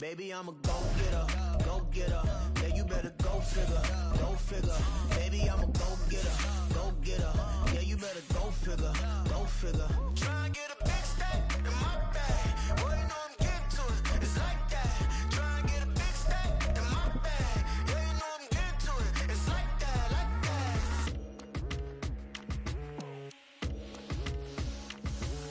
Baby, I'm a go-getter, go-getter. Yeah, you better go figure, go figure. Baby, I'm a go-getter, go-getter. Yeah, you better go figure, go figure. Try and get a big stack in my bag. Boy, you know I'm getting to it. It's like that. Try and get a big stack in my bag. Yeah, you know I'm getting to it. It's like that, like that.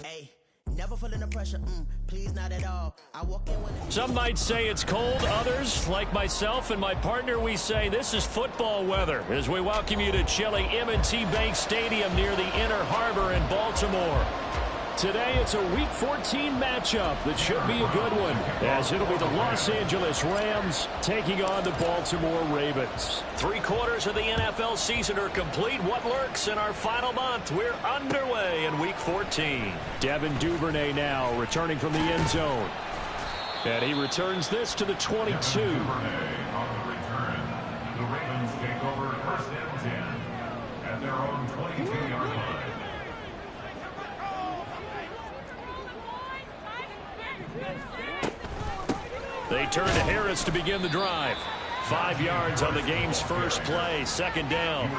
Hey, never feeling the pressure. Please, not at all. I walk in when some might say it's cold. Others, like myself and my partner, we say this is football weather as we welcome you to chilly M&T Bank Stadium near the Inner Harbor in Baltimore. Today, it's a Week 14 matchup that should be a good one, as it'll be the Los Angeles Rams taking on the Baltimore Ravens. 3/4 of the NFL season are complete. What lurks in our final month? We're underway in Week 14. Devin Duvernay now returning from the end zone. And he returns this to the 22. Duvernay on the return. The Ravens take over first and 10 at their own 22-yard line. They turn to Harris to begin the drive. 5 yards on the game's first play, second down.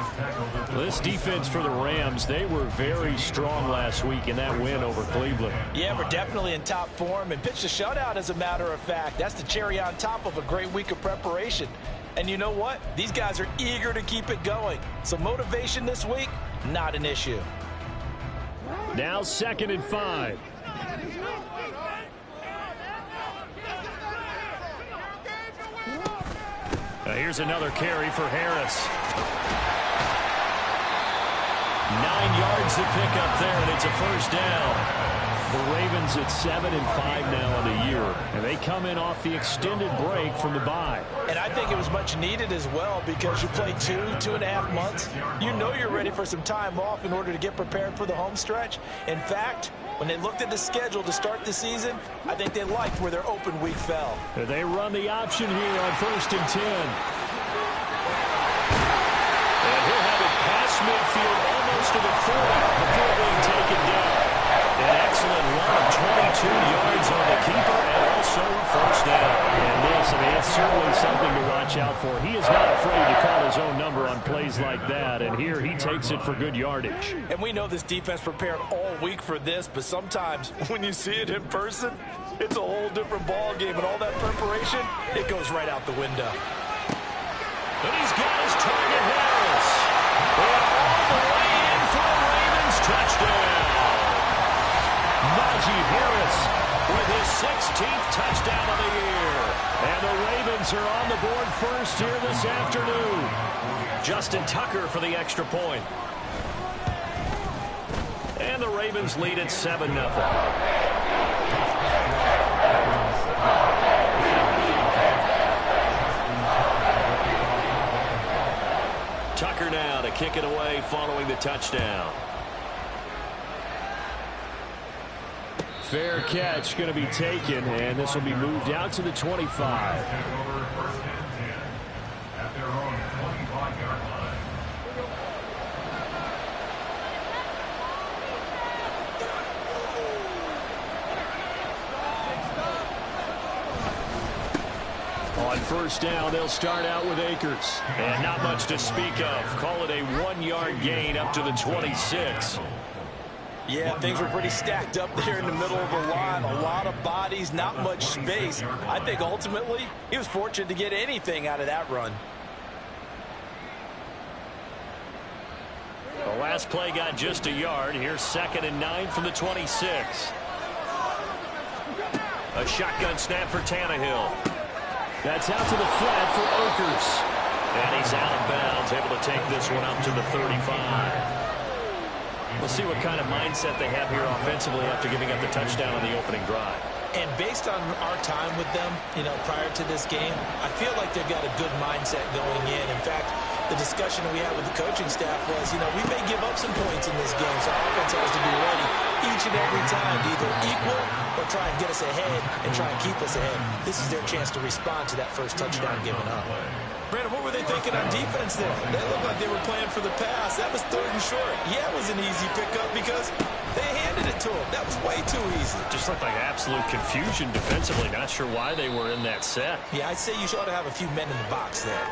This defense for the Rams, they were very strong last week in that win over Cleveland. Yeah, we're definitely in top form and pitched a shutout, as a matter of fact. That's the cherry on top of a great week of preparation. And you know what? These guys are eager to keep it going. So motivation this week, not an issue. Now 2nd and 5. Here's another carry for Harris. 9 yards to pick up there, and it's a first down. The Ravens at 7-5 now in the year, and they come in off the extended break from the bye. And I think it was much needed as well, because you play 2.5 months. You know you're ready for some time off in order to get prepared for the home stretch. In fact, when they looked at the schedule to start the season, I think they liked where their open week fell. They run the option here on 1st and 10. And he'll have it past midfield almost to the 40 before being taken down. An excellent run of 22 yards on the keeper and also first down. And this, it's certainly something to watch out for. He is not afraid to call his own number on plays like that, and here he takes it for good yardage. And we know this defense prepared all week for this, but sometimes when you see it in person, it's a whole different ball game, and all that preparation, it goes right out the window. And he's got his target, Harris. And all the way in for a Ravens touchdown. Najee Harris with his 16th touchdown of the year. And the Ravens are on the board first here this afternoon. Justin Tucker for the extra point. And the Ravens lead at 7-0. Tucker now to kick it away following the touchdown. Fair catch going to be taken, and this will be moved out to the 25. On first down, they'll start out with Akers. And not much to speak of. Call it a 1-yard gain up to the 26. Yeah, things were pretty stacked up there in the middle of the line. A lot of bodies, not much space. I think ultimately he was fortunate to get anything out of that run. The last play got just a yard. Here's 2nd and 9 from the 26. A shotgun snap for Tannehill. That's out to the flat for Akers. And he's out of bounds, able to take this one up to the 35. We'll see what kind of mindset they have here offensively after giving up the touchdown on the opening drive. And based on our time with them, prior to this game, I feel like they've got a good mindset going in. In fact, the discussion we had with the coaching staff was, we may give up some points in this game, so our offense has to be ready each and every time to either equal or try and get us ahead and try and keep us ahead. This is their chance to respond to that first touchdown given up. Brandon, what were they thinking on defense there? They looked like they were playing for the pass. That was 3rd and short. Yeah, it was an easy pickup because they handed it to him. That was way too easy. Just looked like absolute confusion defensively. Not sure why they were in that set. Yeah, I'd say you ought to have a few men in the box there.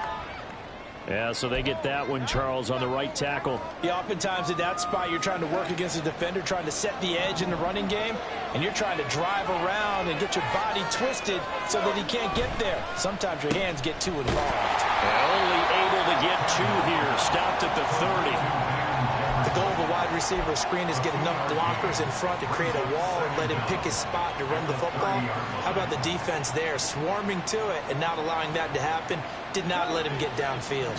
Yeah, so they get that one, Charles, on the right tackle. Yeah, oftentimes at that spot, you're trying to work against a defender, trying to set the edge in the running game, and you're trying to drive around and get your body twisted so that he can't get there. Sometimes your hands get too involved. Only able to get 2 here. Stopped at the 30. The goal of a wide receiver screen is get enough blockers in front to create a wall and let him pick his spot to run the football. How about the defense there, swarming to it and not allowing that to happen? Did not let him get downfield.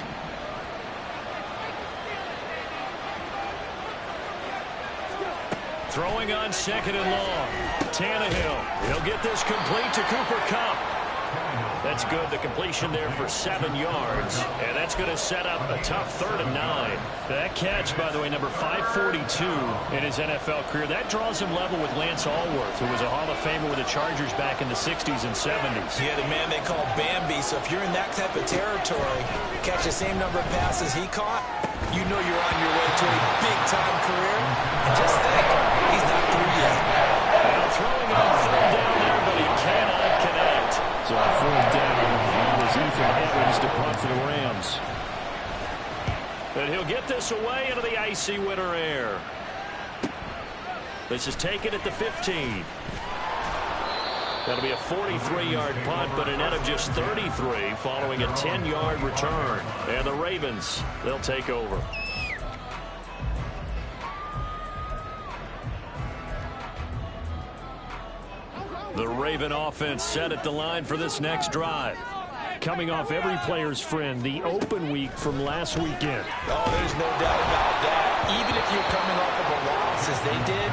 Throwing on 2nd and long. Tannehill. He'll get this complete to Cooper Kupp. That's good. The completion there for 7 yards. And that's going to set up a tough 3rd and 9. That catch, by the way, number 542 in his NFL career. That draws him level with Lance Allworth, who was a Hall of Famer with the Chargers back in the 60s and 70s. Yeah, the man they call Bambi. So if you're in that type of territory, catch the same number of passes he caught, you know you're on your way to a big-time career. And just think, he's not through yet. Now throwing on 3rd down there, but he cannot connect. So on 4th down, it was Ethan Evans to punt for the Rams. But he'll get this away into the icy winter air. This is taken at the 15. That'll be a 43-yard punt, but a net of just 33 following a 10-yard return. And the Ravens, they'll take over. The Raven offense set at the line for this next drive. Coming off every player's friend, the open week from last weekend. Oh, there's no doubt about that. Even if you're coming off of a loss as they did,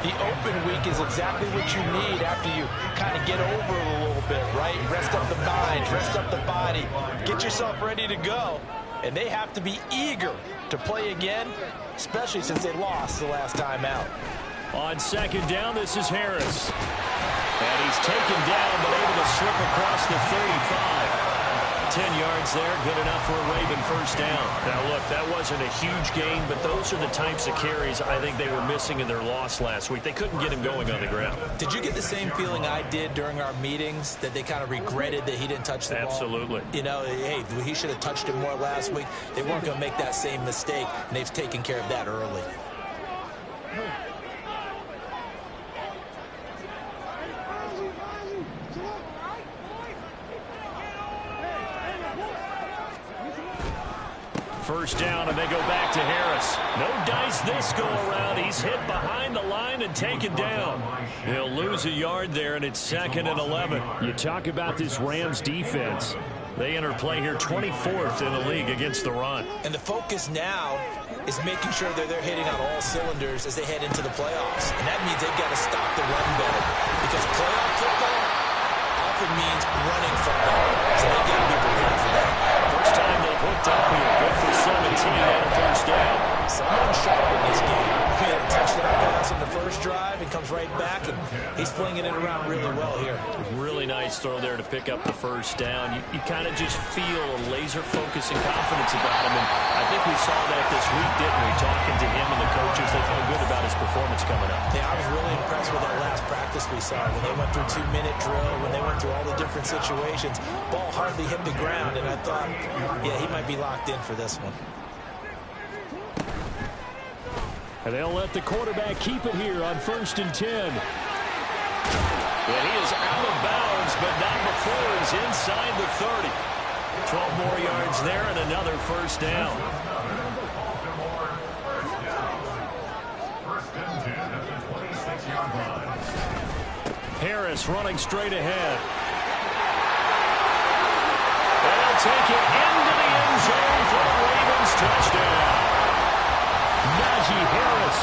the open week is exactly what you need after you kind of get over it a little bit, right? Rest up the mind, rest up the body, get yourself ready to go. And they have to be eager to play again, especially since they lost the last time out. On 2nd down, this is Harris. And he's taken down, but able to slip across the 35. 10 yards there, good enough for a Raven 1st down. Now, look, that wasn't a huge gain, but those are the types of carries I think they were missing in their loss last week. They couldn't get him going on the ground. Did you get the same feeling I did during our meetings, that they kind of regretted that he didn't touch the ball? Absolutely. You know, hey, he should have touched it more last week. They weren't going to make that same mistake, and they've taken care of that early. First down, and they go back to Harris. No dice this go-around. He's hit behind the line and taken down. He'll lose a yard there, and it's 2nd and 11. You talk about this Rams defense. They enter play here 24th in the league against the run. And the focus now is making sure that they're hitting on all cylinders as they head into the playoffs. And that means they've got to stop the run better. Because playoff football often means running football. So they've got to be prepared for that. First time they've hooked up here. Good for 17 and a 1st down. Someone sharp in this game. He had a touchdown pass on the first drive and comes right back, and he's flinging it around really well here. Really nice throw there to pick up the 1st down. You kind of just feel a laser focus and confidence about him, and I think we saw that this week, didn't we? Talking to him and the coaches, they felt good about his performance coming up. Yeah, I was really impressed with that last practice we saw when they went through 2-minute drill, when they went through all the different situations. Ball hardly hit the ground, and I thought, yeah, he might be locked in for this one. And they'll let the quarterback keep it here on 1st and 10. And he is out of bounds, but not before he's inside the 30. 12 more yards there and another 1st down. Harris running straight ahead. They'll take it into the end zone for the Ravens touchdown. Najee Harris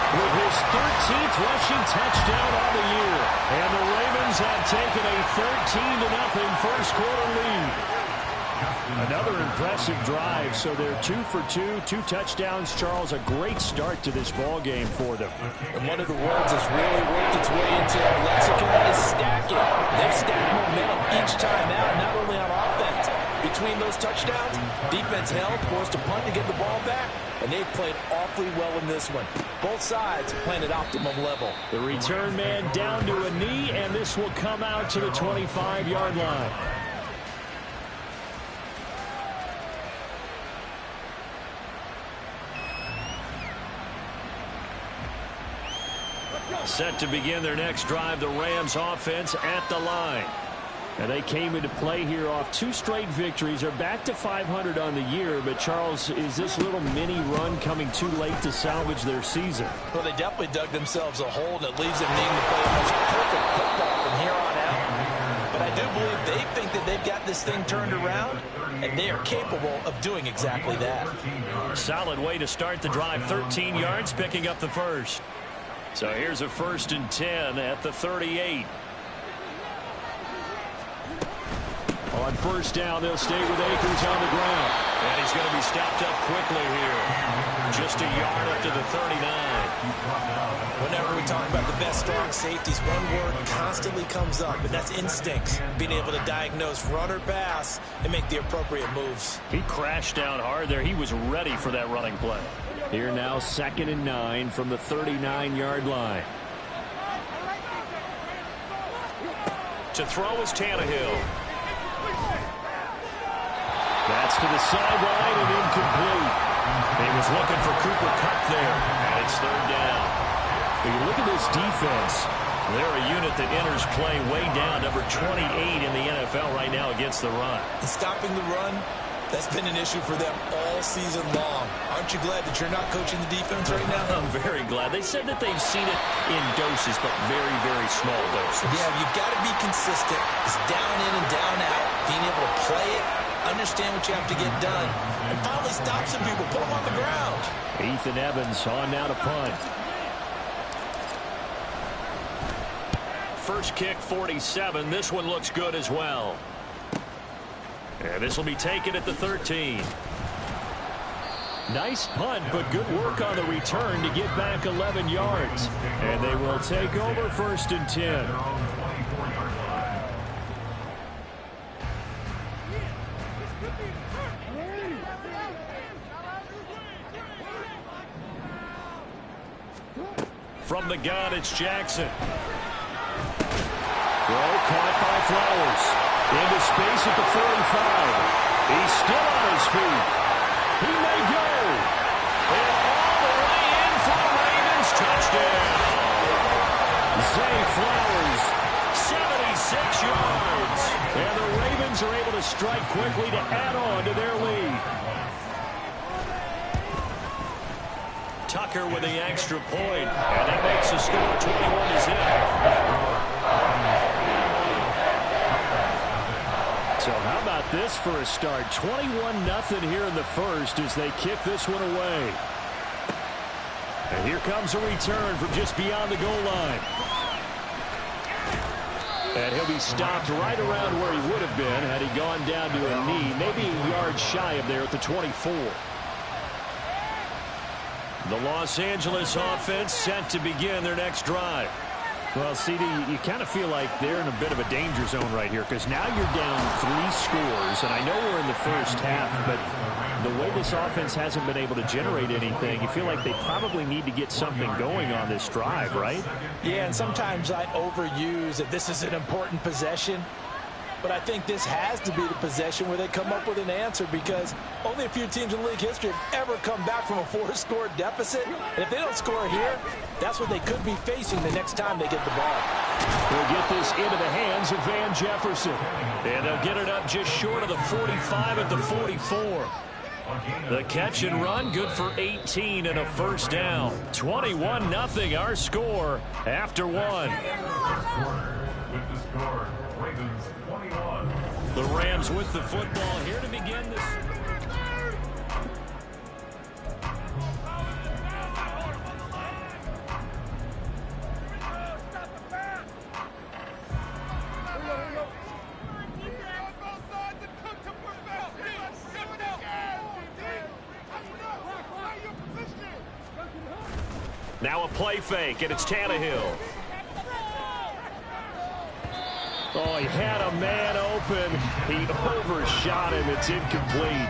with his 13th rushing touchdown on the year. And the Ravens have taken a 13-0 first quarter lead. Another impressive drive, so they're 2 for 2, 2 touchdowns. Charles, a great start to this ball game for them. And one of the words that's really worked its way into our lexicon is stacking. They've stacked momentum each time out, not only on offense. between those touchdowns. Defense held, forced a punt to get the ball back, and they've played awfully well in this one. Both sides playing at optimum level. The return man down to a knee, and this will come out to the 25-yard line. Set to begin their next drive, the Rams offense at the line. And they came into play here off 2 straight victories. They're back to 500 on the year. But, Charles, is this little mini run coming too late to salvage their season? Well, they definitely dug themselves a hole that leaves them needing to play almost perfect football from here on out. But I do believe they think that they've got this thing turned around, and they are capable of doing exactly that. Solid way to start the drive. 13 yards, picking up the first. So here's a 1st and 10 at the 38. On 1st down, they'll stay with Akers on the ground. And he's going to be stopped up quickly here. Just a yard up to the 39. Whenever we talk about the best strong safeties, one word constantly comes up, and that's instincts. Being able to diagnose run or pass and make the appropriate moves. He crashed down hard there. He was ready for that running play. Here now, 2nd and 9 from the 39-yard line. To throw is Tannehill. That's to the sideline and incomplete. He was looking for Cooper Kupp there, and it's 3rd down. When you look at this defense, they're a unit that enters play way down, number 28 in the NFL right now against the run. And stopping the run, that's been an issue for them all season long. Aren't you glad that you're not coaching the defense right now? I'm very glad. They said that they've seen it in doses, but very, very small doses. Yeah, you've got to be consistent. It's down in and down out. Being able to play it, understand what you have to get done, and finally stop some people, put them on the ground. Ethan Evans on now to punt. First kick, 47. This one looks good as well. And this will be taken at the 13. Nice punt, but good work on the return to get back 11 yards. And they will take over 1st and 10. From the gun, it's Jackson. Throw caught by Flowers. Into space at the 45. He's still on his feet. He may go. And all the way in for the Ravens. Touchdown. Zay Flowers, 76 yards. And the Ravens are able to strike quickly to add on to their lead. Tucker with the extra point. And that makes the score 21-0. So how about this for a start? 21-0 here in the first as they kick this one away. And here comes a return from just beyond the goal line. And he'll be stopped right around where he would have been had he gone down to a knee, maybe a yard shy of there at the 24. The Los Angeles offense set to begin their next drive. Well, CD, you kind of feel like they're in a bit of a danger zone right here because now you're down 3 scores, and I know we're in the first half, but the way this offense hasn't been able to generate anything, you feel like they probably need to get something going on this drive, right? Yeah, and sometimes I overuse that this is an important possession. But I think this has to be the possession where they come up with an answer because only a few teams in league history have ever come back from a 4-score deficit. And if they don't score here, that's what they could be facing the next time they get the ball. They'll get this into the hands of Van Jefferson. And they'll get it up just short of the 45 at the 44. The catch and run, good for 18 and a first down. 21-0 our score after 1. With the score, Ravens 21. The Rams with the football here to begin this. Now a play fake, and it's Tannehill. Oh, he had a man open. He overshot him. It's incomplete.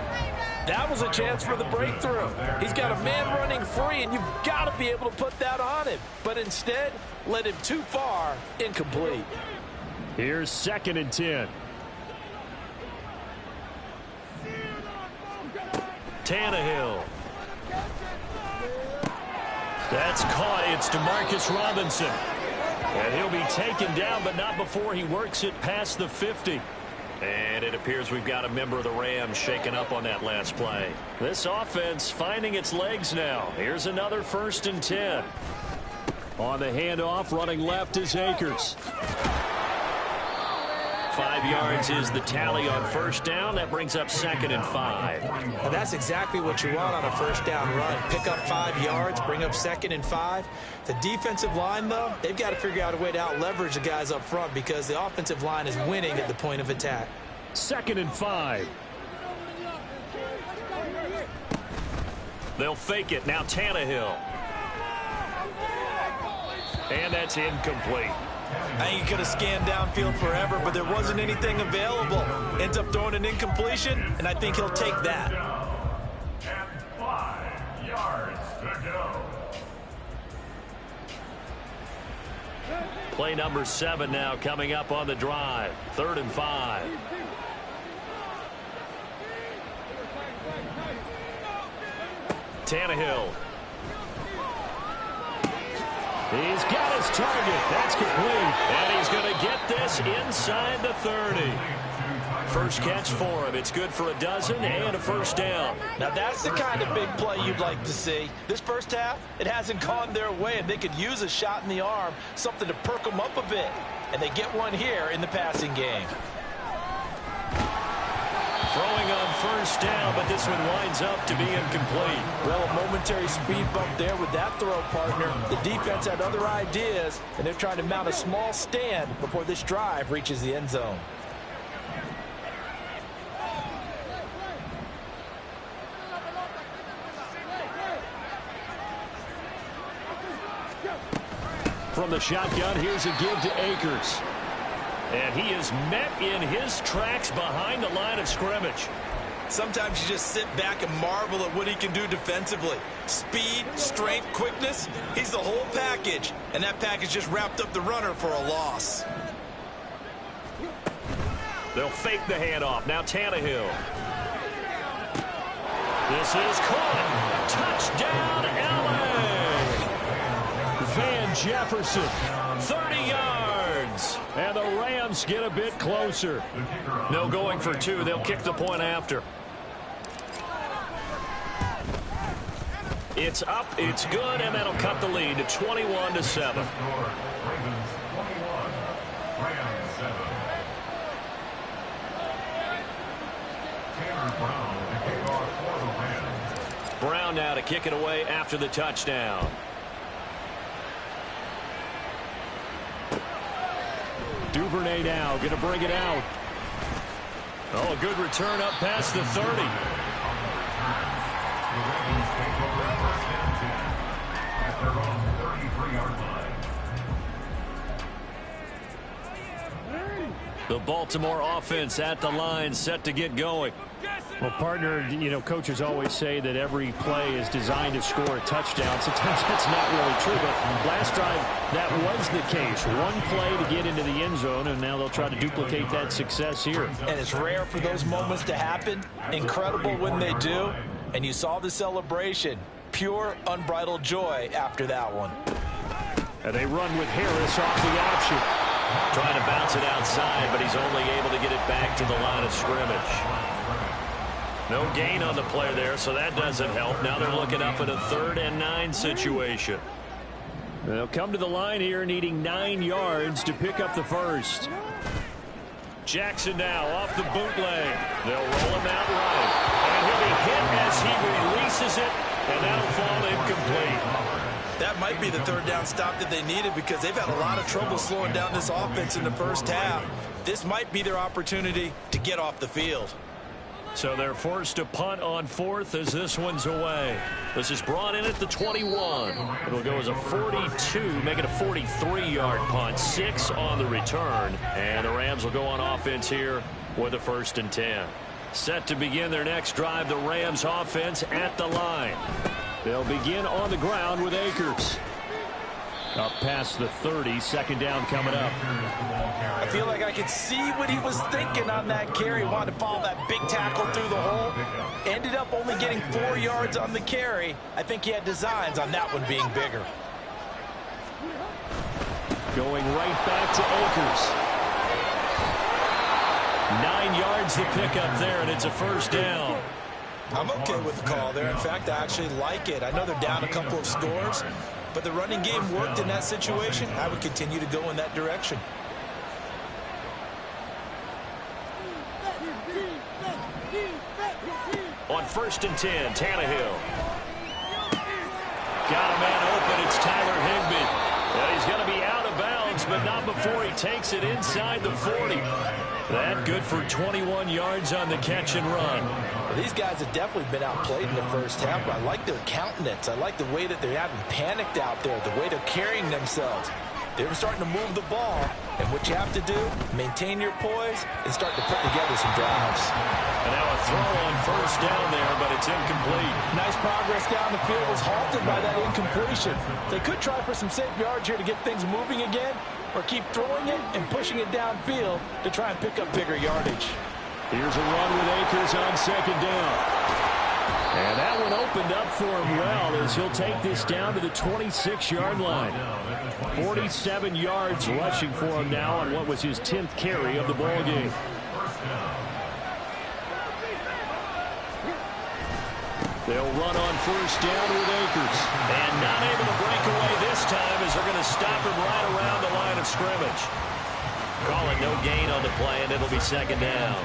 That was a chance for the breakthrough. He's got a man running free, and you've got to be able to put that on him. But instead, led him too far, incomplete. Here's 2nd and 10. Tannehill. That's caught. It's DeMarcus Robinson. And he'll be taken down, but not before he works it past the 50. And it appears we've got a member of the Rams shaken up on that last play. This offense finding its legs now. Here's another 1st and 10. On the handoff, running left is Akers. 5 yards is the tally on 1st down. That brings up 2nd and 5. And that's exactly what you want on a 1st down run. Pick up 5 yards, bring up 2nd and 5. The defensive line, though, they've got to figure out a way to out-leverage the guys up front because the offensive line is winning at the point of attack. 2nd and 5. They'll fake it. Now Tannehill. And that's incomplete. I think he could have scanned downfield forever, but there wasn't anything available. Ends up throwing an incompletion, and I think he'll take that. And 5 yards to go. Play number 7 now coming up on the drive. 3rd and 5. Tannehill. He's got his target. That's complete. And he's going to get this inside the 30. First catch for him. It's good for a dozen and a 1st down. Now that's the kind of big play you'd like to see. This first half, it hasn't gone their way, and they could use a shot in the arm, something to perk them up a bit. And they get one here in the passing game. Throwing on 1st down, but this one winds up to be incomplete. Well, a momentary speed bump there with that throw, partner. The defense had other ideas, and they're trying to mount a small stand before this drive reaches the end zone. From the shotgun, here's a give to Akers. And he is met in his tracks behind the line of scrimmage. Sometimes you just sit back and marvel at what he can do defensively. Speed, strength, quickness, he's the whole package. And that package just wrapped up the runner for a loss. They'll fake the handoff. Now Tannehill. This is caught. Touchdown, LA. Van Jefferson, 30 yards. And the Rams get a bit closer. No going for 2. They'll kick the point after. It's up, it's good, and that'll cut the lead to 21-7. Brown now to kick it away after the touchdown. Duvernay now going to bring it out. Oh, a good return up past the 30. The Baltimore offense at the line, set to get going. Well, partner, you know, coaches always say that every play is designed to score a touchdown. Sometimes that's not really true, but last drive, that was the case. One play to get into the end zone, and now they'll try to duplicate that success here. And it's rare for those moments to happen. Incredible when they do. And you saw the celebration. Pure, unbridled joy after that one. And they run with Harris off the option. Trying to bounce it outside, but he's only able to get it back to the line of scrimmage. No gain on the play there, so that doesn't help. Now they're looking up at a 3rd and 9 situation. They'll come to the line here needing 9 yards to pick up the first. Jackson now off the bootleg. They'll roll him out right. And he'll be hit as he releases it, and that'll fall incomplete. That might be the 3rd down stop that they needed because they've had a lot of trouble slowing down this offense in the first half. This might be their opportunity to get off the field. So they're forced to punt on 4th as this one's away. This is brought in at the 21. It'll go as a 42, make it a 43-yard punt. 6 on the return. And the Rams will go on offense here with a 1st and 10. Set to begin their next drive, the Rams offense at the line. They'll begin on the ground with Akers. Up past the 30, 2nd down coming up. I feel like I could see what he was thinking on that carry. Wanted to follow that big tackle through the hole. Ended up only getting 4 yards on the carry. I think he had designs on that one being bigger. Going right back to Akers. 9 yards the pickup there, and it's a 1st down. I'm okay with the call there. In fact, I actually like it. I know they're down a couple of scores, but the running game worked in that situation. I would continue to go in that direction. On 1st and 10, Tannehill. Got a man open. It's Tyler Higbee. Well, he's going to be out of bounds, but not before he takes it inside the 40. That good for 21 yards on the catch and run. Well, these guys have definitely been outplayed in the first half, but I like their countenance. I like the way that they haven't panicked out there, the way they're carrying themselves. They're starting to move the ball, and what you have to do, maintain your poise and start to put together some drives. And now a throw on 1st down there, but it's incomplete. Nice progress down the field was halted by that incompletion. They could try for some safe yards here to get things moving again, or keep throwing it and pushing it downfield to try and pick up bigger yardage. Here's a run with Akers on 2nd down. And that one opened up for him well as he'll take this down to the 26-yard line. 47 yards rushing for him now on what was his 10th carry of the ball game. They'll run on 1st down with Akers. And not able to break away this time as they're going to stop him right around the line of scrimmage. Calling no gain on the play, and it'll be 2nd down.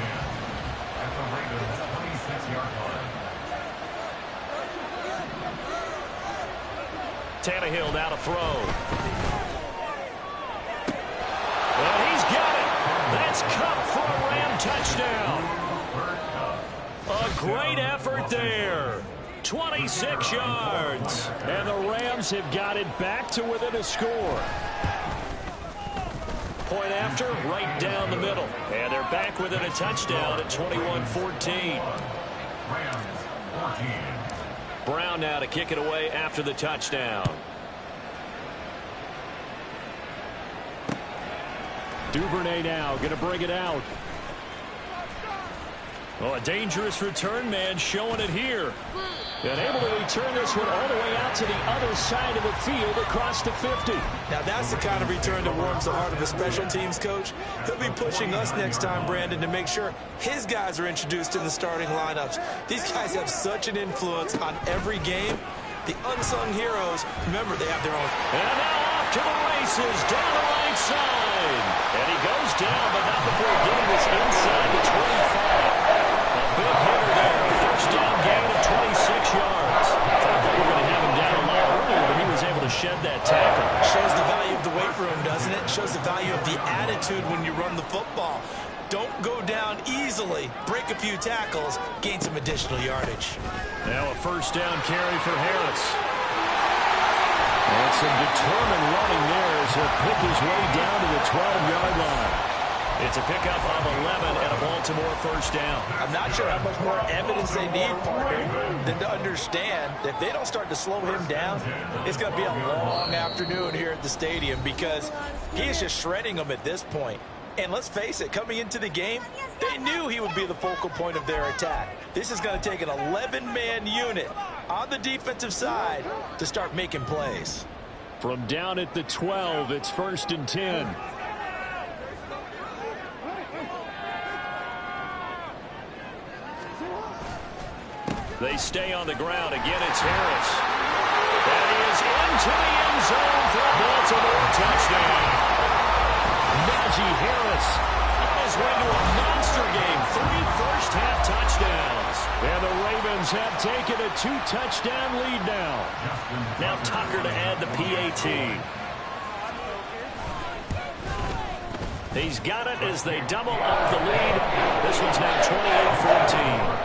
Tannehill now to throw. And he's got it. That's Cup for a Ram touchdown. A great effort there. 26 yards. And the Rams have got it back to within a score. Point after, right down the middle. And they're back within a touchdown at 21-14. Brown now to kick it away after the touchdown. Duvernay now going to bring it out. Oh, a dangerous return man showing it here. And able to return this one all the way out to the other side of the field across the 50. Now that's the kind of return that warms the heart of a special teams coach. He'll be pushing us next time, Brandon, to make sure his guys are introduced in the starting lineups. These guys have such an influence on every game. The unsung heroes, remember, they have their own. And now off to the races, down the right side. And he goes down, but not before getting this inside the 25. A big hitter there. First down gain of 26 yards. Thought they were going to have him down a lot earlier, but he was able to shed that tackle. Shows the value of the weight room, doesn't it? Shows the value of the attitude when you run the football. Don't go down easily. Break a few tackles. Gain some additional yardage. Now a 1st down carry for Harris. And some determined running there as he'll pick his way down to the 12-yard line. It's a pickup of 11 and a Baltimore 1st down. I'm not sure how much more evidence they need, partner, than to understand that if they don't start to slow him down, it's going to be a long afternoon here at the stadium because he is just shredding them at this point. And let's face it, coming into the game, they knew he would be the focal point of their attack. This is going to take an 11-man unit on the defensive side to start making plays. From down at the 12, it's 1st and 10. They stay on the ground. Again, it's Harris. That is into the end zone for a Baltimore touchdown. Najee Harris on his way to a monster game. 3 first-half touchdowns. And the Ravens have taken a 2-touchdown lead now. Now Tucker to add the PAT. He's got it as they double up the lead. This one's now 28-14.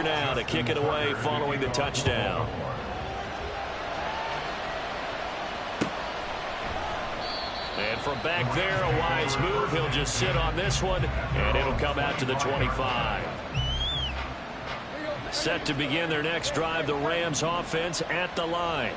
Tucker now to kick it away following the touchdown. And from back there, a wise move. He'll just sit on this one, and it'll come out to the 25. Set to begin their next drive, the Rams offense at the line.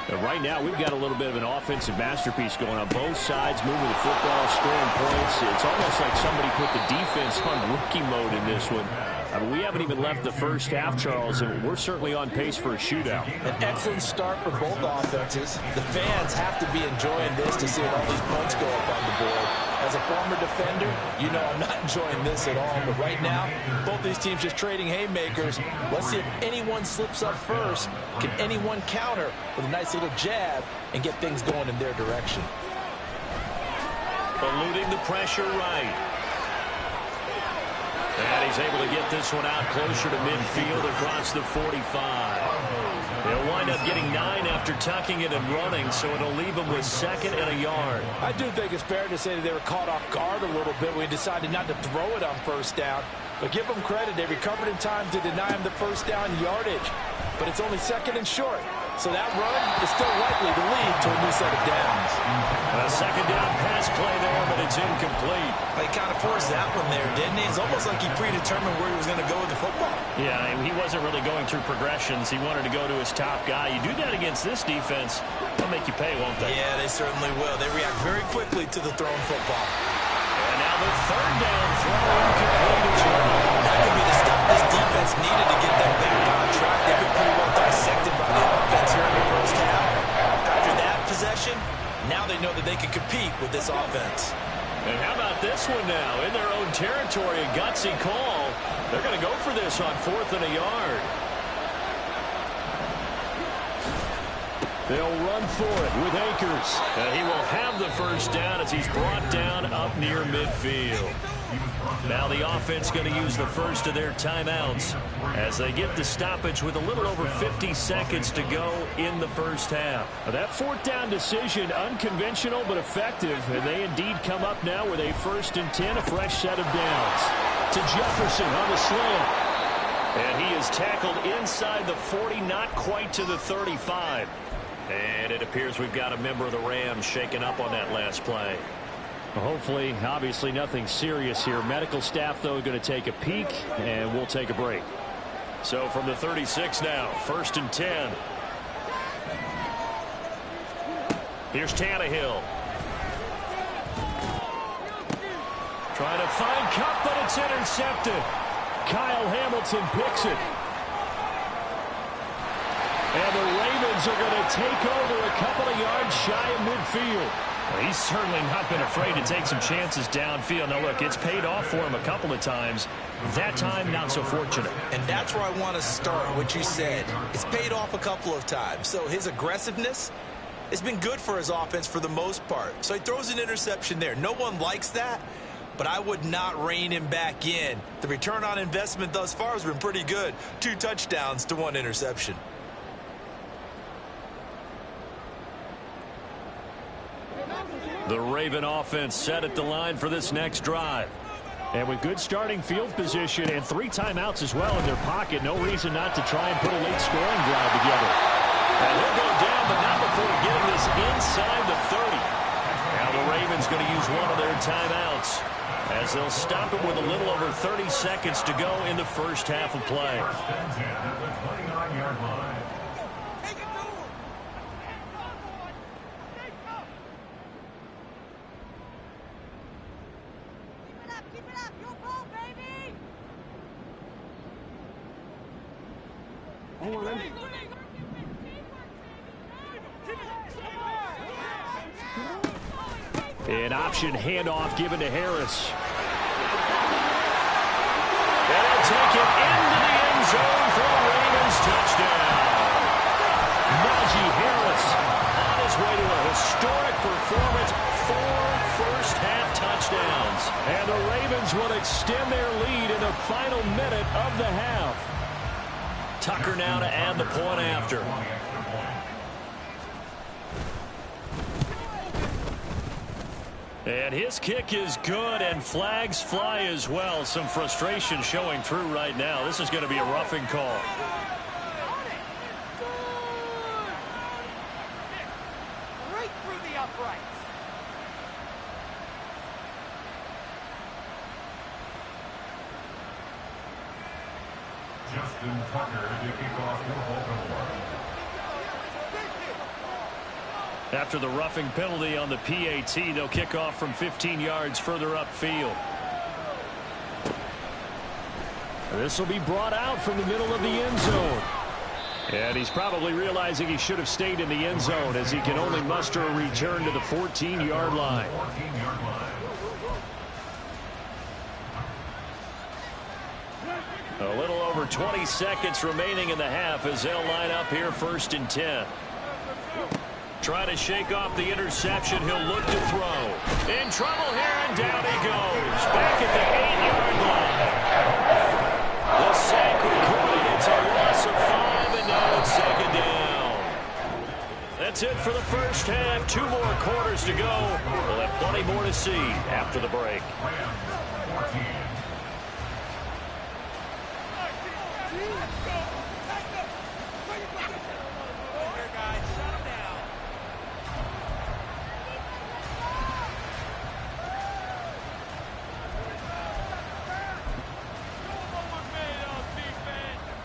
And right now, we've got a little bit of an offensive masterpiece going on. Both sides moving the football, scoring points. It's almost like somebody put the defense on rookie mode in this one. I mean, we haven't even left the first half, Charles, and we're certainly on pace for a shootout. An excellent start for both offenses. The fans have to be enjoying this to see all these points go up on the board. As a former defender, you know I'm not enjoying this at all. But right now, both these teams just trading haymakers. Let's see if anyone slips up first. Can anyone counter with a nice little jab and get things going in their direction? Eluding the pressure right. And he's able to get this one out closer to midfield across the 45. They'll wind up getting 9 after tucking it and running, so it'll leave them with 2nd and a yard. I do think it's fair to say that they were caught off guard a little bit. We decided not to throw it on first down. But give them credit. They recovered in time to deny him the first down yardage. But it's only 2nd and short. So that run is still likely to lead to a new set of downs. A 2nd down pass play there, but it's incomplete. He kind of forced that one there, didn't he? It's almost like he predetermined where he was going to go with the football. Yeah, he wasn't really going through progressions. He wanted to go to his top guy. You do that against this defense, they'll make you pay, won't they? Yeah, they certainly will. They react very quickly to the thrown football. And now the 3rd down throw incomplete as well. That could be the stuff this defense needed to get them back on track. They've been pretty well dissected by the offense here in the first half. After that possession, now they know that they can compete with this offense. And how about this one now? In their own territory, a gutsy call. They're going to go for this on 4th and a yard. They'll run for it with Akers. And he will have the first down as he's brought down up near midfield. Now the offense going to use the first of their timeouts as they get the stoppage with a little over 50 seconds to go in the first half. That 4th down decision, unconventional but effective, and they indeed come up now with a 1st and 10, a fresh set of downs. To Jefferson on the slant. And he is tackled inside the 40, not quite to the 35. And it appears we've got a member of the Rams shaken up on that last play. Hopefully, obviously nothing serious here. Medical staff, though, going to take a peek, and we'll take a break. So from the 36 now, 1st and 10. Here's Tannehill. Trying to find Cup, but it's intercepted. Kyle Hamilton picks it. And the Ravens are going to take over a couple of yards shy of midfield. Well, he's certainly not been afraid to take some chances downfield. Now, look, it's paid off for him a couple of times. That time, not so fortunate. And that's where I want to start, what you said. It's paid off a couple of times. So his aggressiveness has been good for his offense for the most part. So he throws an interception there. No one likes that, but I would not rein him back in. The return on investment thus far has been pretty good. 2 touchdowns to 1 interception. The Raven offense set at the line for this next drive. And with good starting field position and 3 timeouts as well in their pocket, no reason not to try and put a late scoring drive together. And he'll go down, but not before getting this inside the 30. Now the Ravens going to use one of their timeouts as they'll stop it with a little over 30 seconds to go in the first half of play. 1st and 10 at the 29-yard line. An option handoff given to Harris. And he'll take it into the end zone for a Ravens touchdown. Najee Harris on his way to a historic performance. 4 first-half touchdowns. And the Ravens will extend their lead in the final minute of the half. Tucker now to add the point after. And his kick is good, and flags fly as well. Some frustration showing through right now. This is going to be a roughing call. Right through the uprights. Justin Tucker to kick off for Baltimore. After the roughing penalty on the PAT, they'll kick off from 15 yards further upfield. This will be brought out from the middle of the end zone. And he's probably realizing he should have stayed in the end zone as he can only muster a return to the 14-yard line. A little over 20 seconds remaining in the half as they'll line up here 1st and 10. Trying to shake off the interception. He'll look to throw. In trouble here, and down he goes. Back at the 8-yard line. The sack recorded. It's a loss of 5, and now it's 2nd down. That's it for the first half. 2 more quarters to go. We'll have plenty more to see after the break.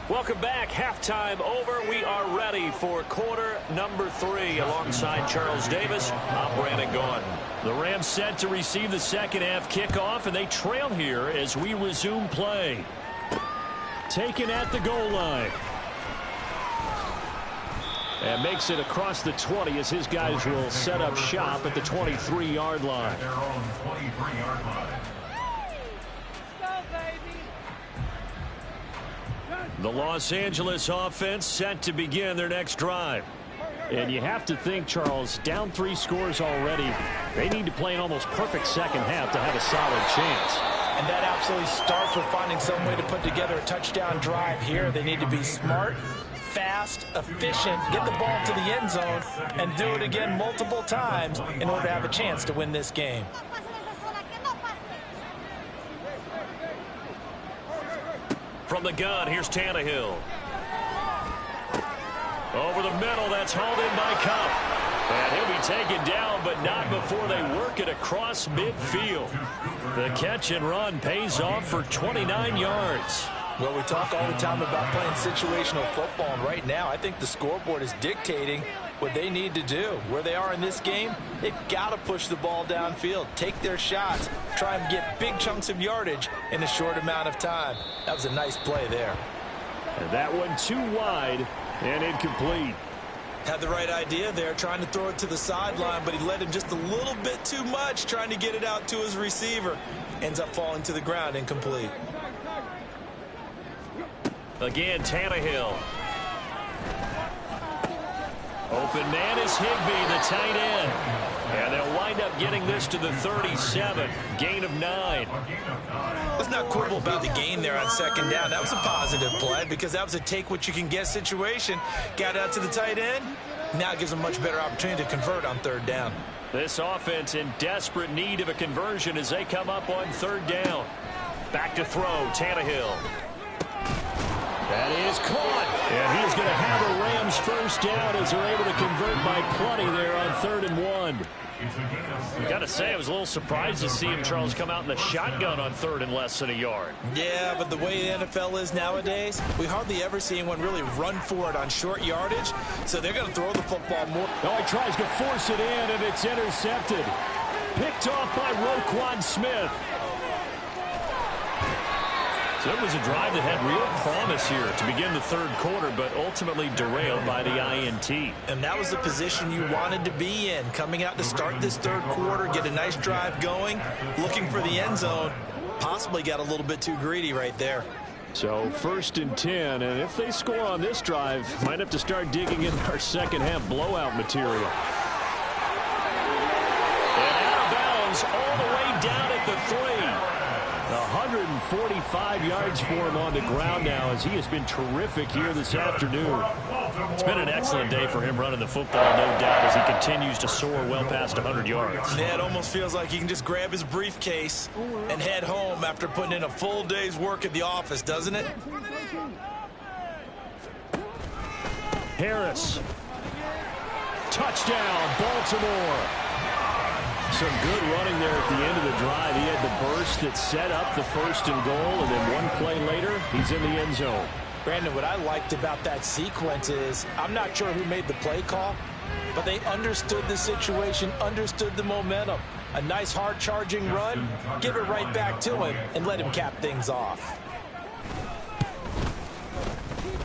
Welcome back. Halftime over. We are ready for quarter number 3. Alongside Charles Davis, I'm Brandon Gordon. The Rams set to receive the second half kickoff, and they trail here as we resume play. Taken at the goal line. And makes it across the 20 as his guys will set up shop at the 23-yard line. Their own 23-yard line. The Los Angeles offense set to begin their next drive. And you have to think, Charles, down 3 scores already. They need to play an almost perfect second half to have a solid chance. And that absolutely starts with finding some way to put together a touchdown drive here. They need to be smart, fast, efficient, get the ball to the end zone, and do it again multiple times in order to have a chance to win this game. From the gun, here's Tannehill. Over the middle, that's hauled in by Cup. And he'll be taken down, but not before they work it across midfield. The catch and run pays off for 29 yards. Well, we talk all the time about playing situational football, and right now I think the scoreboard is dictating what they need to do. Where they are in this game, they've got to push the ball downfield, take their shots, try and get big chunks of yardage in a short amount of time. That was a nice play there. And that one too wide and incomplete. Had the right idea there, trying to throw it to the sideline, but he led him just a little bit too much, trying to get it out to his receiver. Ends up falling to the ground, incomplete. Again, Tannehill. Open man is Higbee, the tight end. And they'll wind up getting this to the 37. Gain of 9. Let's not quibble about the gain there on 2nd down. That was a positive play because that was a take-what-you-can-get situation. Got out to the tight end. Now it gives them a much better opportunity to convert on 3rd down. This offense in desperate need of a conversion as they come up on 3rd down. Back to throw, Tannehill. That is caught. And he's going to have a Rams first down as they're able to convert by plenty there on 3rd and 1. Got to say, I was a little surprised to see him, Charles, come out in the shotgun on 3rd and less than a yard. Yeah, but the way the NFL is nowadays, we hardly ever see anyone really run for it on short yardage, so they're going to throw the football more. Oh, he tries to force it in, and it's intercepted. Picked off by Roquan Smith. So it was a drive that had real promise here to begin the 3rd quarter, but ultimately derailed by the INT. And that was the position you wanted to be in, coming out to start this 3rd quarter, get a nice drive going, looking for the end zone. Possibly got a little bit too greedy right there. So 1st and 10, and if they score on this drive, might have to start digging in our second half blowout material. And out of bounds all the way down at the 3. 245 yards for him on the ground now, as he has been terrific here this afternoon. It's been an excellent day for him running the football, no doubt, as he continues to soar well past 100 yards. Yeah, it almost feels like he can just grab his briefcase and head home after putting in a full day's work at the office, doesn't it? Harris. Touchdown, Baltimore. Some good running there at the end of the drive. He had the burst that set up the 1st and goal, and then one play later, he's in the end zone. Brandon, what I liked about that sequence is I'm not sure who made the play call, but they understood the situation, understood the momentum. A nice hard-charging run, give it right back to him, and let him cap things off.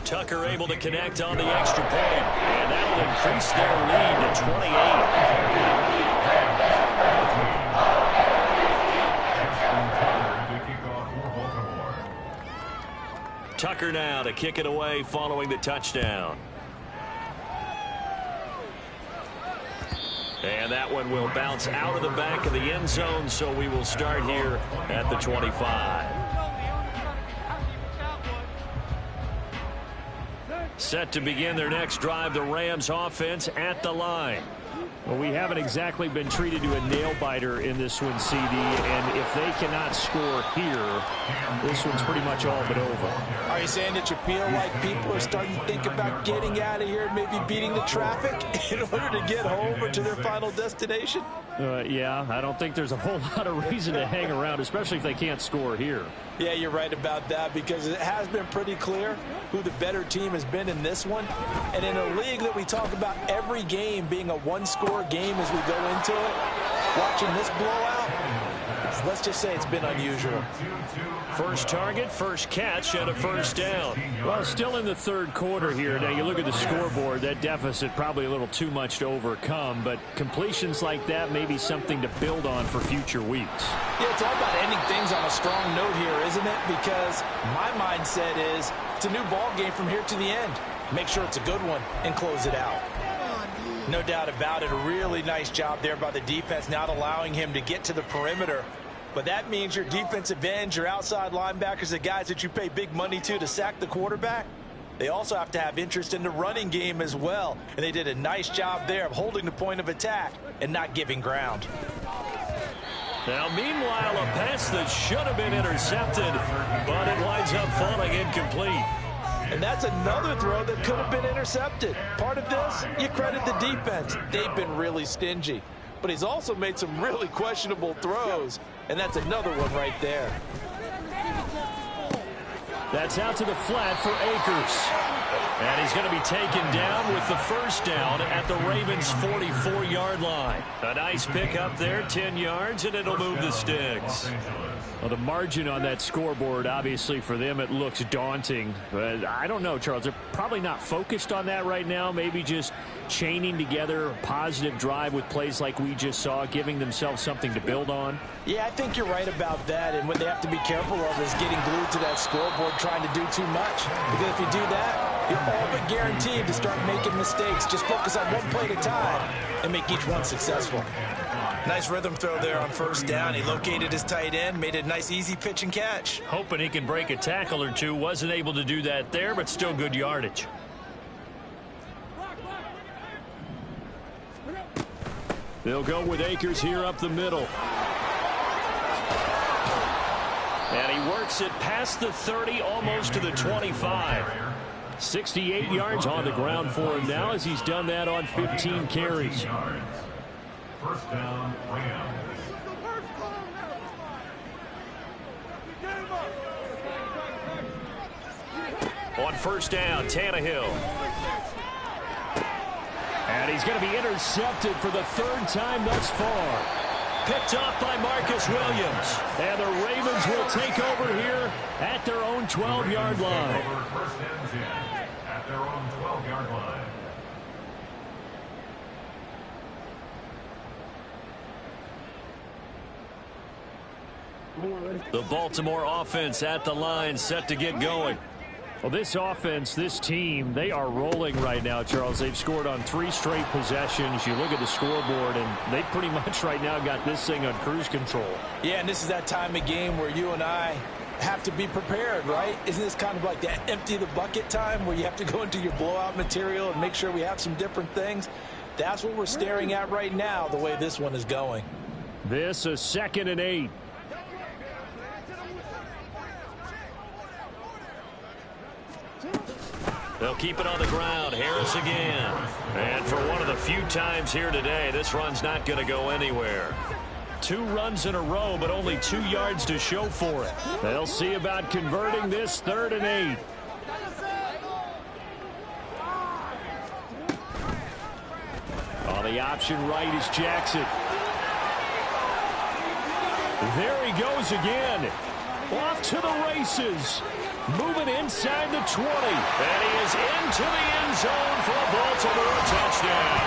Tucker able to connect on the extra point, and that'll increase their lead to 28. Tucker now to kick it away following the touchdown. And that one will bounce out of the back of the end zone, so we will start here at the 25. Set to begin their next drive, the Rams offense at the line. Well, we haven't exactly been treated to a nail-biter in this one, CD, and if they cannot score here, this one's pretty much all but over. Are you saying that you feel like people are starting to think about getting out of here and maybe beating the traffic in order to get home or to their final destination? Yeah, I don't think there's a whole lot of reason to hang around, especially if they can't score here. Yeah, you're right about that, because it has been pretty clear who the better team has been in this one. And in a league that we talk about every game being a one-score game as we go into it, watching this blowout, let's just say it's been unusual. First target, first catch, and a first down. Well, still in the third quarter here. Now, you look at the scoreboard, that deficit probably a little too much to overcome, but completions like that may be something to build on for future weeks. Yeah, it's all about ending things on a strong note here, isn't it? Because my mindset is it's a new ball game from here to the end. Make sure it's a good one and close it out. No doubt about it. A really nice job there by the defense, not allowing him to get to the perimeter. But that means your defensive ends, your outside linebackers, the guys that you pay big money to sack the quarterback, they also have to have interest in the running game as well. And they did a nice job there of holding the point of attack and not giving ground. Now, meanwhile, a pass that should have been intercepted, but it winds up falling incomplete. And that's another throw that could have been intercepted. Part of this, you credit the defense. They've been really stingy. But he's also made some really questionable throws, and that's another one right there. That's out to the flat for Akers. And he's going to be taken down with the first down at the Ravens' 44-yard line. A nice pick up there, 10 yards, and it'll move the sticks. Well, the margin on that scoreboard, obviously, for them, it looks daunting. But I don't know, Charles. They're probably not focused on that right now. Maybe just chaining together a positive drive with plays like we just saw, giving themselves something to build on. Yeah, I think you're right about that. And what they have to be careful of is getting glued to that scoreboard trying to do too much. Because if you do that, you're all but guaranteed to start making mistakes. Just focus on one play at a time and make each one successful. Nice rhythm throw there on first down. He located his tight end, made a nice easy pitch and catch. Hoping he can break a tackle or two. Wasn't able to do that there, but still good yardage. They'll go with Akers here up the middle. And he works it past the 30, almost to the 25. 68 yards on the ground for him now, as he's done that on 15 carries. First down, Rams. On first down, Tannehill. And he's going to be intercepted for the third time thus far. Picked off by Marcus Williams. And the Ravens will take over here at their own 12-yard line. First and 10 at their own 12-yard line. The Baltimore offense at the line, set to get going. Well, this offense, this team, they are rolling right now, Charles. They've scored on 3 straight possessions. You look at the scoreboard, and they pretty much right now got this thing on cruise control. Yeah, and this is that time of game where you and I have to be prepared, right? Isn't this kind of like that empty the bucket time where you have to go into your blowout material and make sure we have some different things? That's what we're staring at right now, the way this one is going. This is 2nd and 8. They'll keep it on the ground. Harris again. And for one of the few times here today, this run's not going to go anywhere. 2 runs in a row, but only 2 yards to show for it. They'll see about converting this 3rd and 8. On the option right is Jackson. There he goes again. Off to the races. Moving inside the 20. And he is into the end zone for a Baltimore touchdown.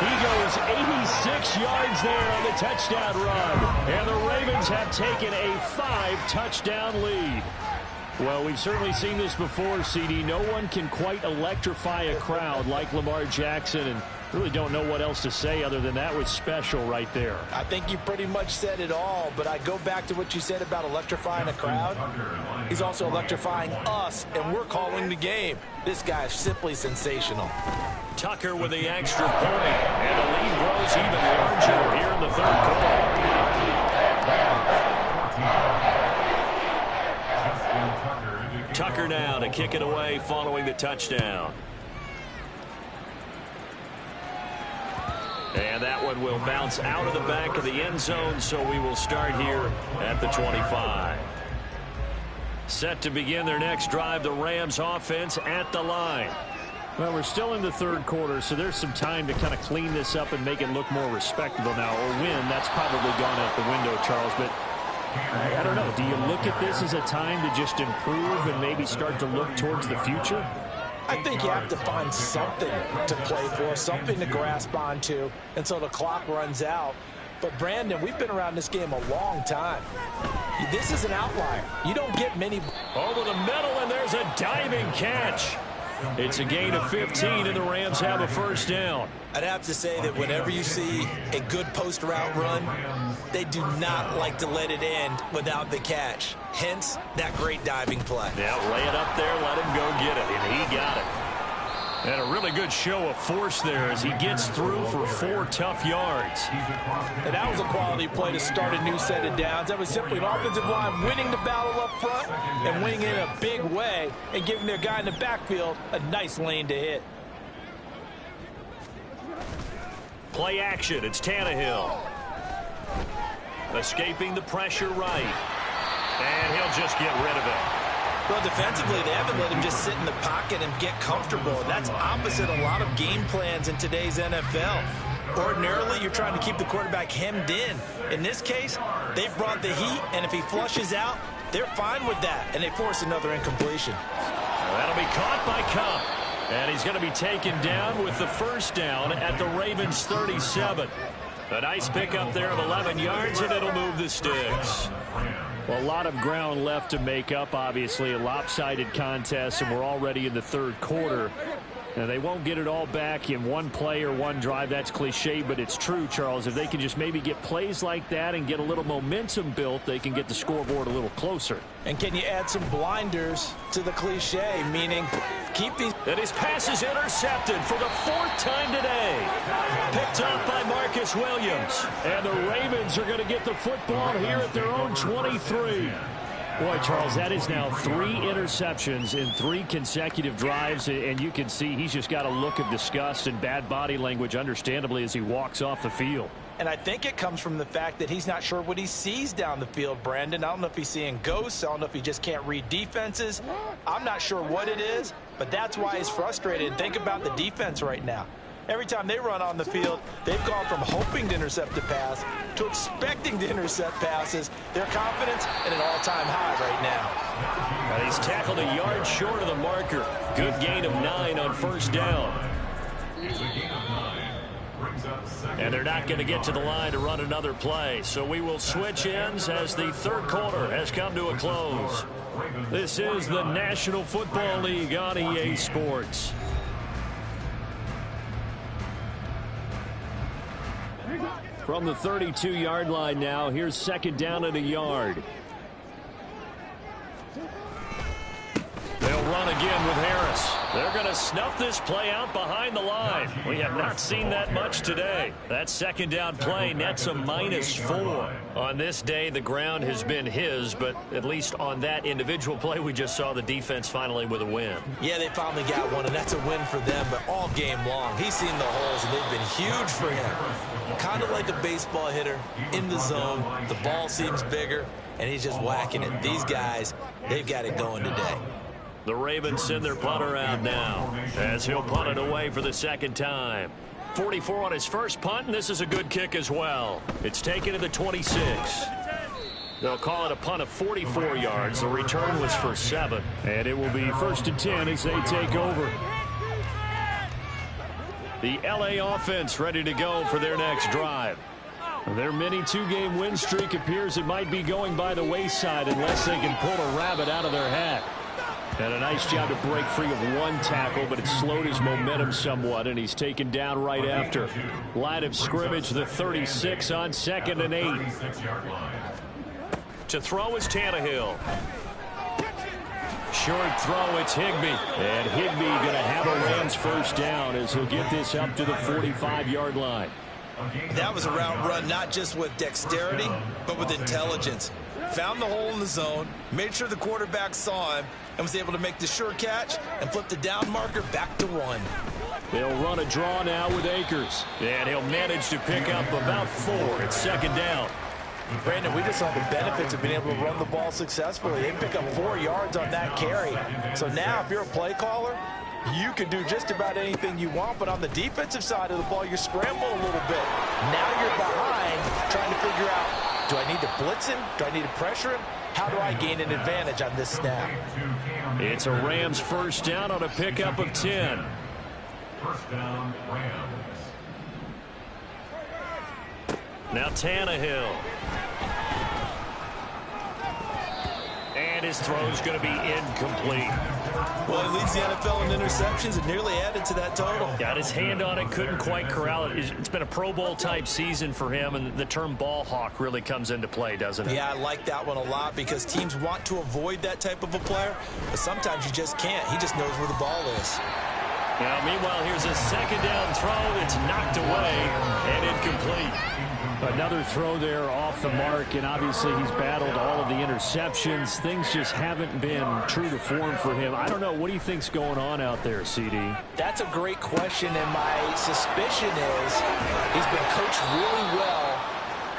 He goes 86 yards there on the touchdown run. And the Ravens have taken a 5-touchdown lead. Well, we've certainly seen this before, CD. No one can quite electrify a crowd like Lamar Jackson, and really don't know what else to say other than that was special right there. I think you pretty much said it all, but I go back to what you said about electrifying a crowd. He's also electrifying us, and we're calling the game. This guy is simply sensational. Tucker with the extra point, and the lead grows even larger here in the 3rd quarter. Tucker now to kick it away following the touchdown. And that one will bounce out of the back of the end zone, so we will start here at the 25. Set to begin their next drive, the Rams offense at the line. Well, we're still in the 3rd quarter, so there's some time to kind of clean this up and make it look more respectable now. Or win, that's probably gone out the window, Charles, but I don't know. Do you look at this as a time to just improve and maybe start to look towards the future? I think you have to find something to play for, something to grasp onto until the clock runs out. But, Brandon, we've been around this game a long time. This is an outlier. You don't get many. Over the middle, and there's a diving catch. It's a gain of 15, and the Rams have a 1st down. I'd have to say that whenever you see a good post route run, they do not like to let it end without the catch. Hence, that great diving play. Yeah, lay it up there, let him go get it, and he got it. And a really good show of force there as he gets through for 4 tough yards. And that was a quality play to start a new set of downs. That was simply an offensive line winning the battle up front and winning in a big way and giving their guy in the backfield a nice lane to hit. Play action, it's Tannehill. Escaping the pressure right. And he'll just get rid of it. Well, defensively, they haven't let him just sit in the pocket and get comfortable. That's opposite a lot of game plans in today's NFL. Ordinarily, you're trying to keep the quarterback hemmed in. In this case, they brought the heat, and if he flushes out, they're fine with that, and they force another incompletion. That'll be caught by Cup. And he's going to be taken down with the 1st down at the Ravens' 37. A nice pickup there of 11 yards, and it'll move the sticks. Well, a lot of ground left to make up, obviously. A lopsided contest, and we're already in the 3rd quarter. Now, they won't get it all back in one play or one drive. That's cliche, but it's true, Charles. If they can just maybe get plays like that and get a little momentum built, they can get the scoreboard a little closer. And can you add some blinders to the cliche, meaning keep these... And his pass is intercepted for the 4th time today. Picked up by Marcus Williams. And the Ravens are going to get the football here at their own 23. Boy, Charles, that is now 3 interceptions in 3 consecutive drives, and you can see he's just got a look of disgust and bad body language, understandably, as he walks off the field. And I think it comes from the fact that he's not sure what he sees down the field, Brandon. I don't know if he's seeing ghosts. I don't know if he just can't read defenses. I'm not sure what it is, but that's why he's frustrated. Think about the defense right now. Every time they run on the field, they've gone from hoping to intercept a pass to expecting to intercept passes. Their confidence at an all-time high right now. And he's tackled a yard short of the marker. Good gain of 9 on 1st down. And they're not going to get to the line to run another play. So we will switch ends as the 3rd quarter has come to a close. This is the National Football League on EA Sports. From the 32-yard line now, here's second down and a yard. They'll run again with Harris. They're going to snuff this play out behind the line. We have not seen that much today. That second down play nets a -4. On this day, the ground has been his, but at least on that individual play, we just saw the defense finally with a win. Yeah, they finally got one, and that's a win for them, but all game long, he's seen the holes, and they've been huge for him. Kind of like a baseball hitter in the zone. The ball seems bigger, and he's just whacking it. These guys, they've got it going today. The Ravens send their punter out now as he'll punt it away for the second time. 44 on his first punt, and this is a good kick as well. It's taken to the 26. They'll call it a punt of 44 yards. The return was for 7. And it will be 1st and 10 as they take over. The LA offense ready to go for their next drive. Their mini two-game win streak appears it might be going by the wayside unless they can pull a rabbit out of their hat. And a nice job to break free of one tackle, but it slowed his momentum somewhat, and he's taken down right after. Line of scrimmage, the 36 on 2nd and 8. To throw is Tannehill. Short throw, it's Higbee. And Higbee going to have a Rams first down as he'll get this up to the 45-yard line. That was a route run not just with dexterity, but with intelligence. Found the hole in the zone, made sure the quarterback saw him, and was able to make the sure catch and flip the down marker back to 1. They'll run a draw now with Akers. And he'll manage to pick up about 4. It's second down. Brandon, we just saw the benefits of being able to run the ball successfully. They pick up 4 yards on that carry. So now if you're a play caller, you can do just about anything you want, but on the defensive side of the ball, you're scrambling a little bit. Now you're behind trying to figure out, do I need to blitz him? Do I need to pressure him? How do I gain an advantage on this snap? It's a Rams first down on a pickup of 10. First down, Rams. Now Tannehill. And his throw's going to be incomplete. Well, he leads the NFL in interceptions and nearly added to that total. Got his hand on it, couldn't quite corral it. It's been a Pro Bowl type season for him, and the term ball hawk really comes into play, doesn't it? Yeah, I like that one a lot because teams want to avoid that type of a player, but sometimes you just can't. He just knows where the ball is. Now, meanwhile, here's a second down throw that's knocked away and incomplete. Another throw there off the mark, and obviously he's battled all of the interceptions. Things just haven't been true to form for him. I don't know. What do you think's going on out there, CD? That's a great question, and my suspicion is he's been coached really well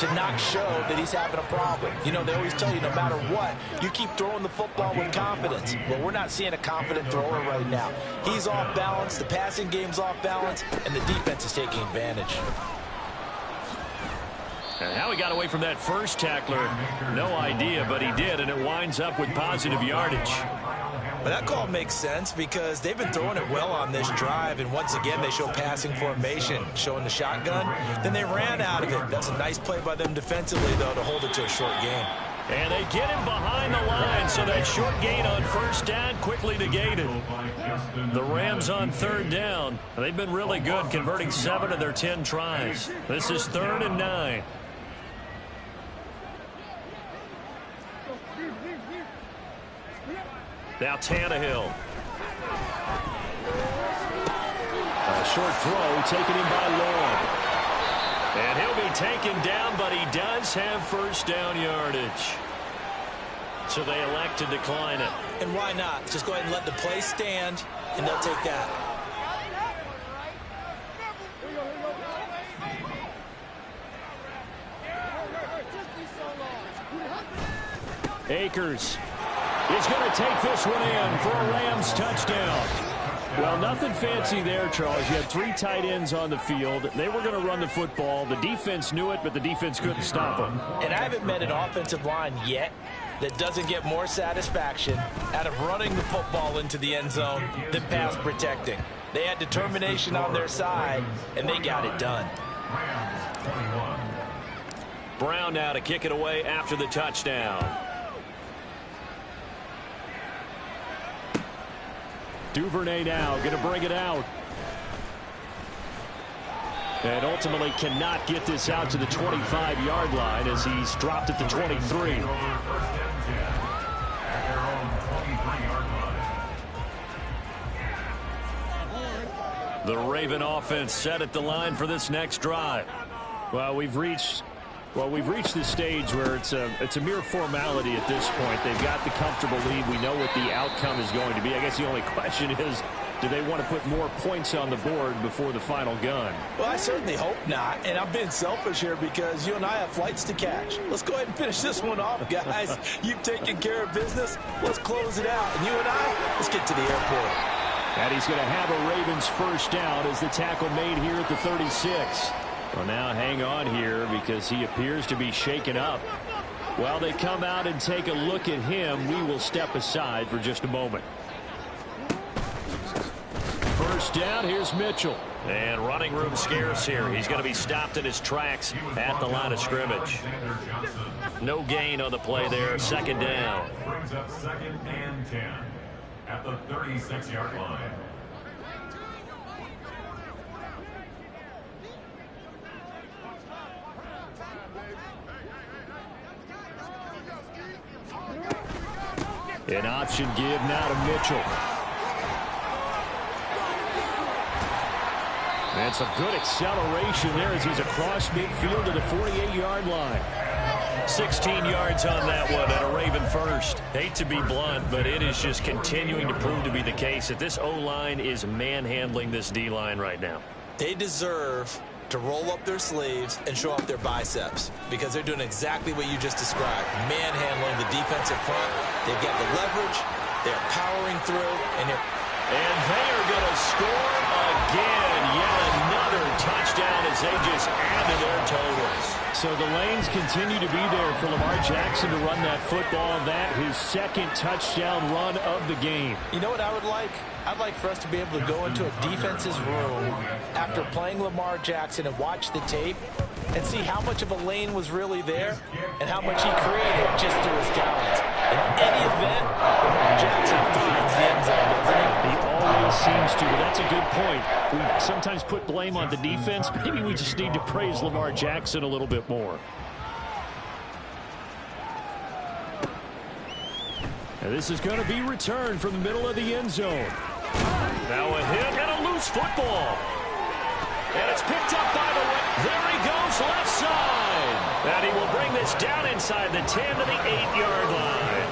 to not show that he's having a problem. You know, they always tell you no matter what, you keep throwing the football with confidence. Well, we're not seeing a confident thrower right now. He's off balance, the passing game's off balance, and the defense is taking advantage. And how he got away from that first tackler, no idea, but he did, and it winds up with positive yardage. But that call makes sense because they've been throwing it well on this drive, and once again they show passing formation, showing the shotgun. Then they ran out of it. That's a nice play by them defensively, though, to hold it to a short gain. And they get him behind the line, so that short gain on first down quickly negated. The Rams on third down. They've been really good, converting 7 of their 10 tries. This is 3rd and 9. Now Tannehill. A short throw taken in by Long. And he'll be taken down, but he does have first down yardage. So they elect to decline it. And why not? Just go ahead and let the play stand, and they'll take that. Akers is going to take this one in for a Rams touchdown. Well, nothing fancy there, Charles. You had 3 tight ends on the field. They were going to run the football. The defense knew it, but the defense couldn't stop them. And I haven't met an offensive line yet that doesn't get more satisfaction out of running the football into the end zone than pass protecting. They had determination on their side, and they got it done. Brown now to kick it away after the touchdown. Duvernay now going to bring it out. And ultimately cannot get this out to the 25-yard line as he's dropped at the 23. The Raven offense set at the line for this next drive. Well, we've reached the stage where it's a mere formality at this point. They've got the comfortable lead. We know what the outcome is going to be. I guess the only question is, do they want to put more points on the board before the final gun? Well, I certainly hope not. And I'm being selfish here because you and I have flights to catch. Let's go ahead and finish this one off, guys. You've taken care of business. Let's close it out. And you and I, let's get to the airport. And he's going to have a Ravens first down as the tackle made here at the 36. Well, now hang on here because he appears to be shaken up. While they come out and take a look at him, we will step aside for just a moment. First down, here's Mitchell. And running room scarce here. He's going to be stopped in his tracks at the line of scrimmage. No gain on the play there. Second down. Brings up 2nd and 10 at the 36-yard line. An option give now to Mitchell. And some good acceleration there as he's across midfield to the 48-yard line. 16 yards on that one and a Raven first. Hate to be blunt, but it is just continuing to prove to be the case that this O-line is manhandling this D-line right now. They deserve to roll up their sleeves and show off their biceps because they're doing exactly what you just described. Manhandling the defensive front. They've got the leverage. They're powering through. And they are going to score again. Yet another touchdown as they just add to their totals. So the lanes continue to be there for Lamar Jackson to run that football. That his second touchdown run of the game. You know what I would like? I'd like for us to be able to go into a defense's room after playing Lamar Jackson and watch the tape and see how much of a lane was really there and how much he created just through his talents. In any event, Lamar Jackson finds the end zone, doesn't he? He always seems to, but that's a good point. We sometimes put blame on the defense. Maybe we just need to praise Lamar Jackson a little bit more. And this is going to be returned from the middle of the end zone. Now a hit and a loose football. And it's picked up by the way. There he goes, left side. And he will bring this down inside the 10 to the 8-yard line.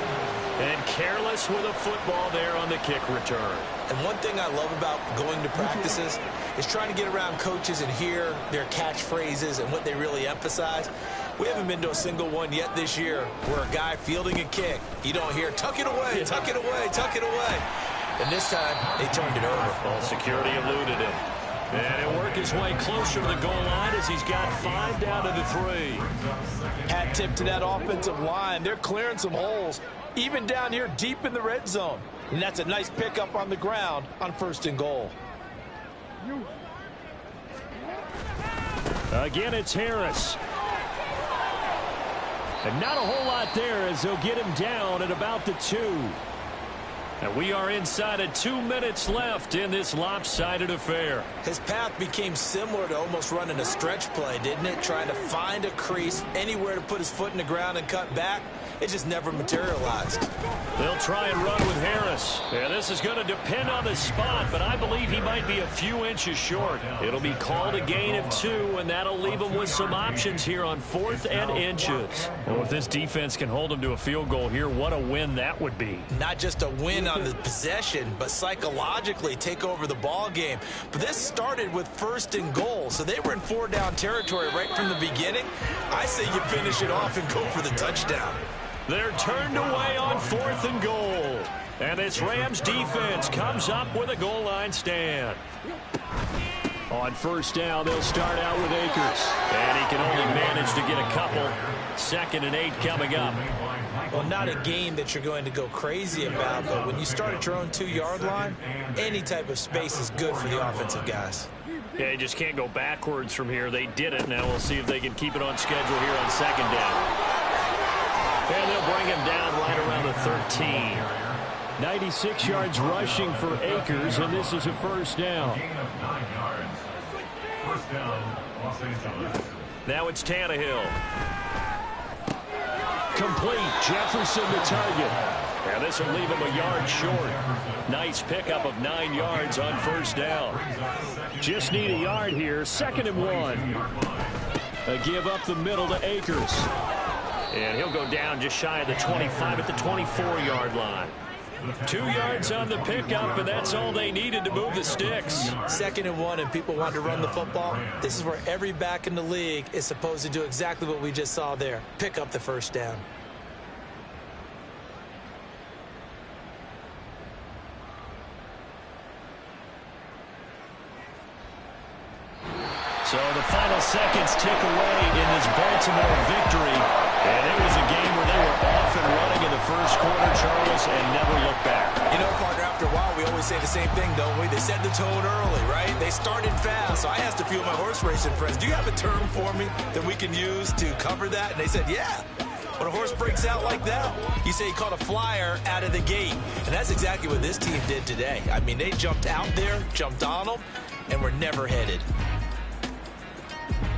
And careless with a football there on the kick return. And one thing I love about going to practices is trying to get around coaches and hear their catchphrases and what they really emphasize. We haven't been to a single one yet this year where a guy fielding a kick, you don't hear, tuck it away, tuck it away, tuck it away. And this time, they turned it over. Well, security eluded him. And he'll work his way closer to the goal line as he's got 5 down to the 3. Hat tip to that offensive line. They're clearing some holes, even down here deep in the red zone. And that's a nice pickup on the ground on 1st and goal. Again, it's Harris. And not a whole lot there as they'll get him down at about the 2. And we are inside of 2 minutes left in this lopsided affair. His path became similar to almost running a stretch play, didn't it? Trying to find a crease, anywhere to put his foot in the ground and cut back. It just never materialized. They'll try and run with Harris. Yeah, this is going to depend on the spot, but I believe he might be a few inches short. It'll be called a gain of 2, and that'll leave him with some options here on 4th and inches. Well, if this defense can hold him to a field goal here, what a win that would be. Not just a win on the possession, but psychologically take over the ball game. But this started with 1st and goal, so they were in 4-down territory right from the beginning. I say you finish it off and go for the touchdown. They're turned away on 4th and goal. And this Rams defense comes up with a goal line stand. On 1st down, they'll start out with Akers. And he can only manage to get a couple. 2nd and 8 coming up. Well, not a game that you're going to go crazy about, but when you start at your own 2-yard line, any type of space is good for the offensive guys. Yeah, you just can't go backwards from here. They did it. Now we'll see if they can keep it on schedule here on 2nd down. And they'll bring him down right around the 13. 96 yards rushing for Akers, and this is a first down. Gain of 9 yards. First down, Los Angeles. Now it's Tannehill. Complete. Jefferson the target. And this will leave him a yard short. Nice pickup of 9 yards on first down. Just need a yard here. 2nd and 1. A give up the middle to Akers. And he'll go down just shy of the 25 at the 24-yard line. 2 yards on the pickup, and that's all they needed to move the sticks. 2nd and 1, and people want to run the football. This is where every back in the league is supposed to do exactly what we just saw there. Pick up the first down. So the final seconds tick away in this Baltimore victory. And it was a game where they were off and running in the first quarter, Charles, and never looked back. You know, partner, after a while, we always say the same thing, don't we? They set the tone early, right? They started fast. So I asked a few of my horse racing friends, do you have a term for me that we can use to cover that? And they said, yeah. When a horse breaks out like that, you say he caught a flyer out of the gate. And that's exactly what this team did today. I mean, they jumped out there, jumped on them, and were never headed.